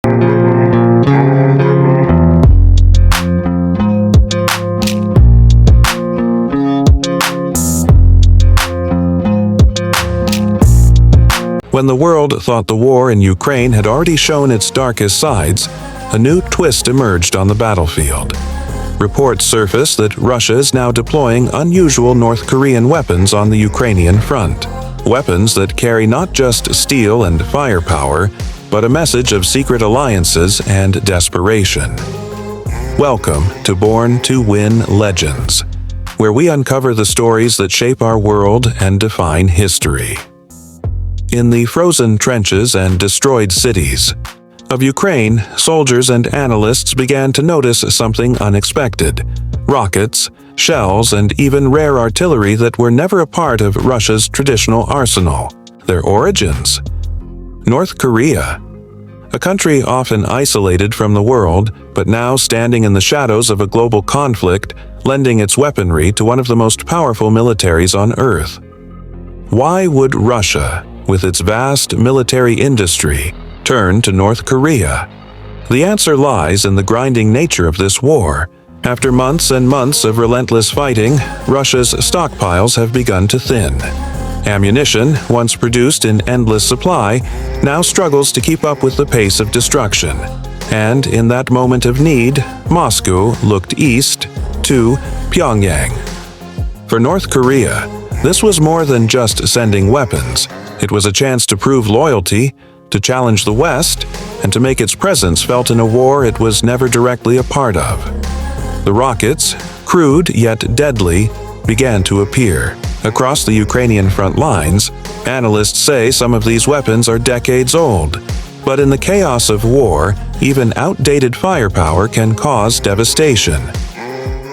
When the world thought the war in Ukraine had already shown its darkest sides, a new twist emerged on the battlefield. Reports surfaced that Russia is now deploying unusual North Korean weapons on the Ukrainian front. Weapons that carry not just steel and firepower, but a message of secret alliances and desperation. Welcome to Born to Win Legends, where we uncover the stories that shape our world and define history. In the frozen trenches and destroyed cities of Ukraine, soldiers and analysts began to notice something unexpected: rockets, shells, and even rare artillery that were never a part of Russia's traditional arsenal. Their origins? North Korea, a country often isolated from the world, but now standing in the shadows of a global conflict, lending its weaponry to one of the most powerful militaries on Earth. Why would Russia, with its vast military industry, turn to North Korea? The answer lies in the grinding nature of this war. After months and months of relentless fighting, Russia's stockpiles have begun to thin. Ammunition, once produced in endless supply, now struggles to keep up with the pace of destruction. And in that moment of need, Moscow looked east to Pyongyang. For North Korea, this was more than just sending weapons. It was a chance to prove loyalty, to challenge the West, and to make its presence felt in a war it was never directly a part of. The rockets, crude yet deadly, began to appear. Across the Ukrainian front lines, analysts say some of these weapons are decades old. But in the chaos of war, even outdated firepower can cause devastation.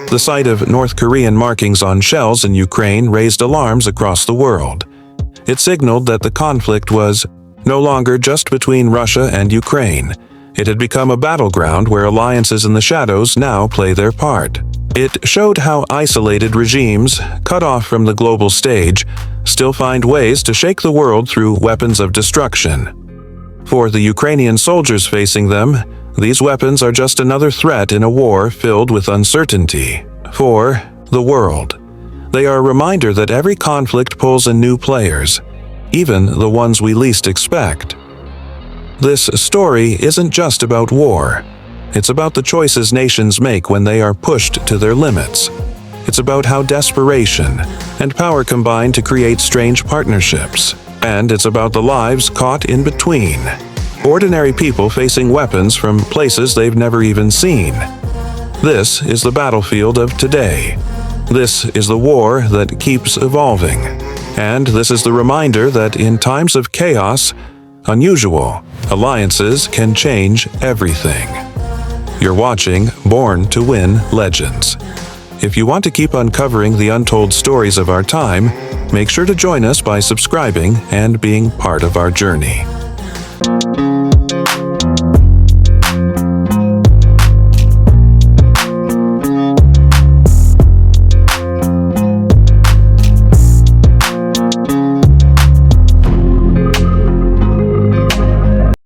The sight of North Korean markings on shells in Ukraine raised alarms across the world. It signaled that the conflict was no longer just between Russia and Ukraine. It had become a battleground where alliances in the shadows now play their part. It showed how isolated regimes, cut off from the global stage, still find ways to shake the world through weapons of destruction. For the Ukrainian soldiers facing them, these weapons are just another threat in a war filled with uncertainty. For the world, they are a reminder that every conflict pulls in new players, even the ones we least expect. This story isn't just about war. It's about the choices nations make when they are pushed to their limits. It's about how desperation and power combine to create strange partnerships. And it's about the lives caught in between. Ordinary people facing weapons from places they've never even seen. This is the battlefield of today. This is the war that keeps evolving. And this is the reminder that in times of chaos, unusual alliances can change everything. You're watching Born to Win Legends. If you want to keep uncovering the untold stories of our time, make sure to join us by subscribing and being part of our journey.